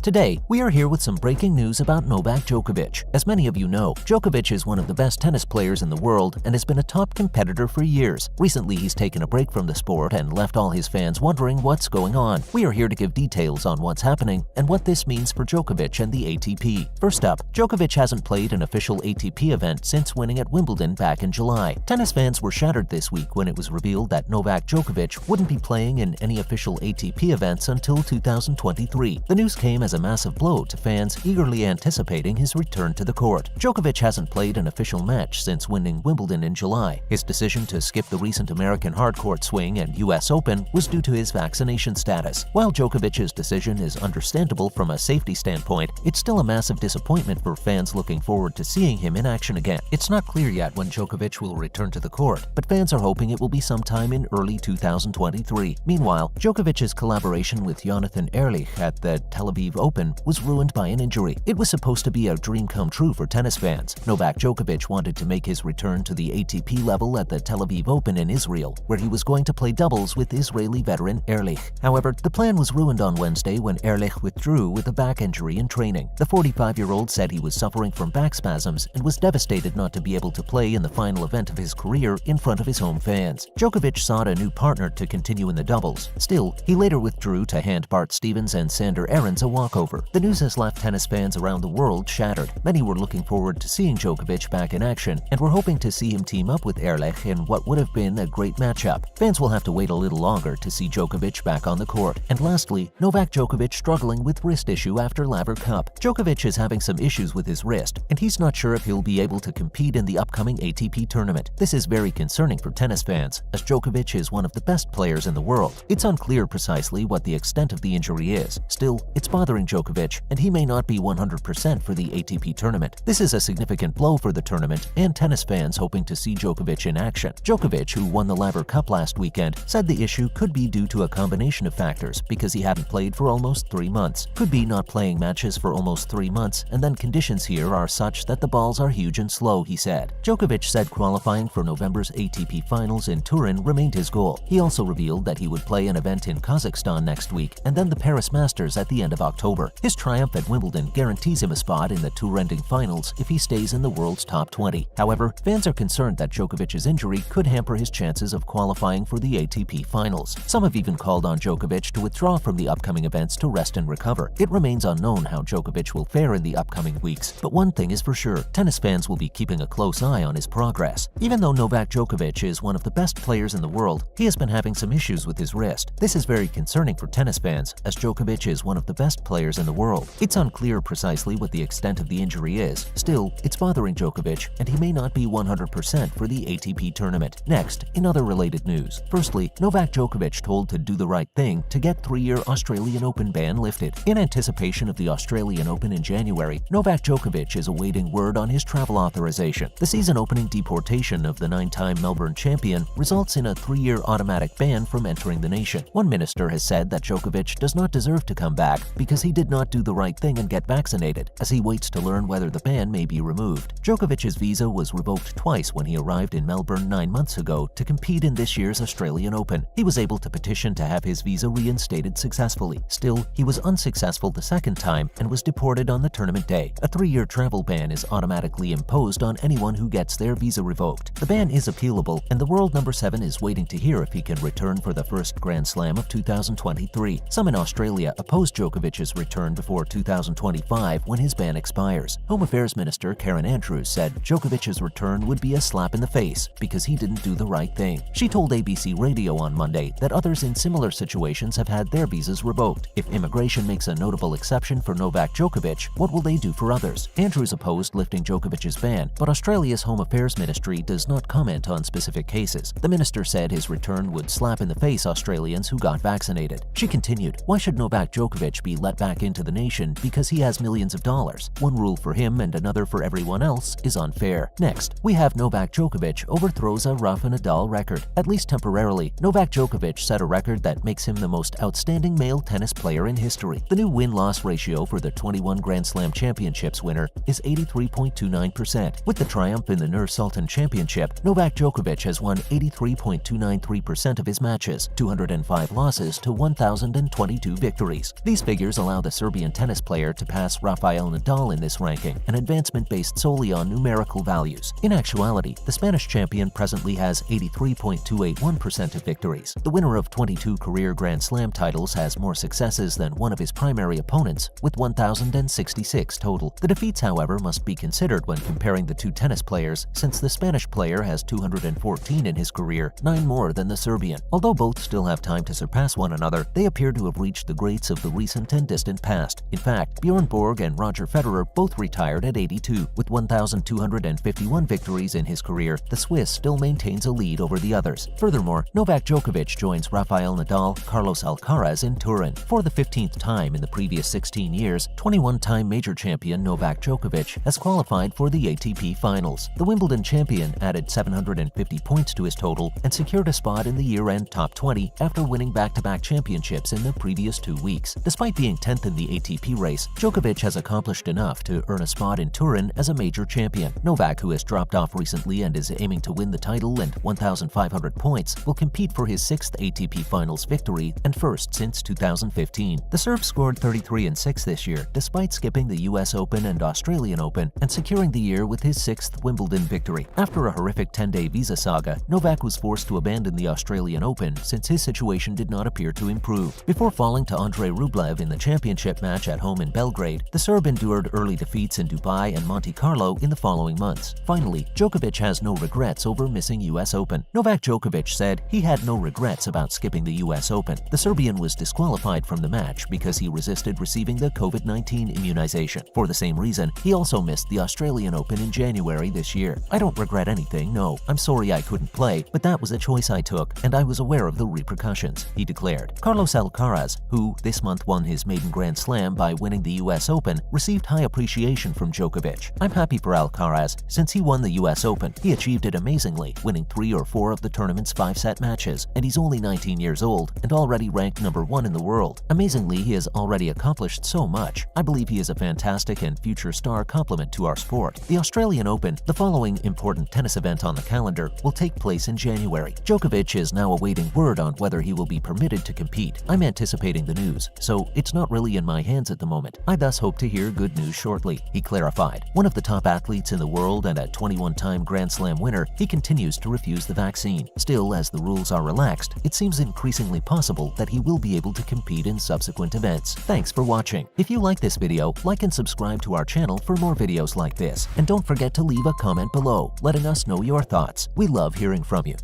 Today, we are here with some breaking news about Novak Djokovic. As many of you know, Djokovic is one of the best tennis players in the world and has been a top competitor for years. Recently, he's taken a break from the sport and left all his fans wondering what's going on. We are here to give details on what's happening and what this means for Djokovic and the ATP. First up, Djokovic hasn't played an official ATP event since winning at Wimbledon back in July. Tennis fans were shattered this week when it was revealed that Novak Djokovic wouldn't be playing in any official ATP events until 2023. The news came as a massive blow to fans eagerly anticipating his return to the court. Djokovic hasn't played an official match since winning Wimbledon in July. His decision to skip the recent American hardcourt swing and US Open was due to his vaccination status. While Djokovic's decision is understandable from a safety standpoint, it's still a massive disappointment for fans looking forward to seeing him in action again. It's not clear yet when Djokovic will return to the court, but fans are hoping it will be sometime in early 2023. Meanwhile, Djokovic's collaboration with Jonathan Ehrlich at the Tel Aviv Open was ruined by an injury. It was supposed to be a dream come true for tennis fans. Novak Djokovic wanted to make his return to the ATP level at the Tel Aviv Open in Israel, where he was going to play doubles with Israeli veteran Ehrlich. However, the plan was ruined on Wednesday when Ehrlich withdrew with a back injury in training. The 45-year-old said he was suffering from back spasms and was devastated not to be able to play in the final event of his career in front of his home fans. Djokovic sought a new partner to continue in the doubles. Still, he later withdrew to hand Bart Stevens and Sander Aarons a walkover. The news has left tennis fans around the world shattered. Many were looking forward to seeing Djokovic back in action and were hoping to see him team up with Ehrlich in what would have been a great matchup. Fans will have to wait a little longer to see Djokovic back on the court. And lastly, Novak Djokovic struggling with wrist issue after Laver Cup. Djokovic is having some issues with his wrist, and he's not sure if he'll be able to compete in the upcoming ATP tournament. This is very concerning for tennis fans, as Djokovic is one of the best players in the world. It's unclear precisely what the extent of the injury is. Still, it's bothering Djokovic, and he may not be 100% for the ATP tournament. This is a significant blow for the tournament and tennis fans hoping to see Djokovic in action. Djokovic, who won the Laver Cup last weekend, said the issue could be due to a combination of factors because he hadn't played for almost 3 months. Could be not playing matches for almost 3 months, and then conditions here are such that the balls are huge and slow, he said. Djokovic said qualifying for November's ATP Finals in Turin remained his goal. He also revealed that he would play an event in Kazakhstan next week and then the Paris Masters at the end of October. His triumph at Wimbledon guarantees him a spot in the tour-ending finals if he stays in the world's top 20. However, fans are concerned that Djokovic's injury could hamper his chances of qualifying for the ATP Finals. Some have even called on Djokovic to withdraw from the upcoming events to rest and recover. It remains unknown how Djokovic will fare in the upcoming weeks, but one thing is for sure, tennis fans will be keeping a close eye on his progress. Even though Novak Djokovic is one of the best players in the world, he has been having some issues with his wrist. This is very concerning for tennis fans, as Djokovic is one of the best players in the world. It's unclear precisely what the extent of the injury is. Still, it's bothering Djokovic, and he may not be 100% for the ATP tournament. Next, in other related news. Firstly, Novak Djokovic told to do the right thing to get 3-year Australian Open ban lifted. In anticipation of the Australian Open in January, Novak Djokovic is awaiting word on his travel authorization. The season-opening deportation of the 9-time Melbourne champion results in a 3-year automatic ban from entering the nation. One minister has said that Djokovic does not deserve to come back because he did not do the right thing and get vaccinated, as he waits to learn whether the ban may be removed. Djokovic's visa was revoked twice when he arrived in Melbourne 9 months ago to compete in this year's Australian Open. He was able to petition to have his visa reinstated successfully. Still, he was unsuccessful the second time and was deported on the tournament day. A 3-year travel ban is automatically imposed on anyone who gets their visa revoked. The ban is appealable, and the world number 7 is waiting to hear if he can return for the first Grand Slam of 2023. Some in Australia oppose Djokovic's return before 2025 when his ban expires. Home Affairs Minister Karen Andrews said Djokovic's return would be a slap in the face because he didn't do the right thing. She told ABC Radio on Monday that others in similar situations have had their visas revoked. If immigration makes a notable exception for Novak Djokovic, what will they do for others? Andrews opposed lifting Djokovic's ban, but Australia's Home Affairs Ministry does not comment on specific cases. The minister said his return would slap in the face Australians who got vaccinated. She continued, "Why should Novak Djokovic be let back into the nation because he has millions of dollars? One rule for him and another for everyone else is unfair." Next, we have Novak Djokovic overthrows a Rafa Nadal record. At least temporarily, Novak Djokovic set a record that makes him the most outstanding male tennis player in history. The new win-loss ratio for the 21 Grand Slam championships winner is 83.29%. With the triumph in the Nur Sultan Championship, Novak Djokovic has won 83.293% of his matches, 205 losses to 1,022 victories. These figures allow allow the Serbian tennis player to pass Rafael Nadal in this ranking, an advancement based solely on numerical values. In actuality, the Spanish champion presently has 83.281% of victories. The winner of 22 career Grand Slam titles has more successes than one of his primary opponents, with 1,066 total. The defeats, however, must be considered when comparing the two tennis players, since the Spanish player has 214 in his career, 9 more than the Serbian. Although both still have time to surpass one another, they appear to have reached the greats of the recent and distant past. In fact, Bjorn Borg and Roger Federer both retired at 82. With 1,251 victories in his career, the Swiss still maintains a lead over the others. Furthermore, Novak Djokovic joins Rafael Nadal, Carlos Alcaraz in Turin. For the 15th time in the previous 16 years, 21-time major champion Novak Djokovic has qualified for the ATP Finals. The Wimbledon champion added 750 points to his total and secured a spot in the year-end top 20 after winning back-to-back championships in the previous 2 weeks. Despite being 10th in the ATP race, Djokovic has accomplished enough to earn a spot in Turin as a major champion. Novak, who has dropped off recently and is aiming to win the title and 1,500 points, will compete for his 6th ATP Finals victory and first since 2015. The Serb scored 33-6 this year, despite skipping the US Open and Australian Open and securing the year with his 6th Wimbledon victory. After a horrific 10-day visa saga, Novak was forced to abandon the Australian Open since his situation did not appear to improve. Before falling to Andrei Rublev in the championship match at home in Belgrade, the Serb endured early defeats in Dubai and Monte Carlo in the following months. Finally, Djokovic has no regrets over missing US Open. Novak Djokovic said he had no regrets about skipping the US Open. The Serbian was disqualified from the match because he resisted receiving the COVID-19 immunization. For the same reason, he also missed the Australian Open in January this year. "I don't regret anything, no. I'm sorry I couldn't play, but that was a choice I took, and I was aware of the repercussions," he declared. Carlos Alcaraz, who this month won his maiden Grand Slam by winning the US Open, received high appreciation from Djokovic. "I'm happy for Alcaraz. Since he won the US Open, he achieved it amazingly, winning 3 or 4 of the tournament's 5-set matches, and he's only 19 years old and already ranked number 1 in the world. Amazingly, he has already accomplished so much. I believe he is a fantastic and future star complement to our sport." The Australian Open, the following important tennis event on the calendar, will take place in January. Djokovic is now awaiting word on whether he will be permitted to compete. "I'm anticipating the news, so it's not really in my hands at the moment. I thus hope to hear good news shortly," he clarified. One of the top athletes in the world and a 21-time Grand Slam winner, he continues to refuse the vaccine. Still, as the rules are relaxed, it seems increasingly possible that he will be able to compete in subsequent events. Thanks for watching. If you like this video, like and subscribe to our channel for more videos like this. And don't forget to leave a comment below, letting us know your thoughts. We love hearing from you.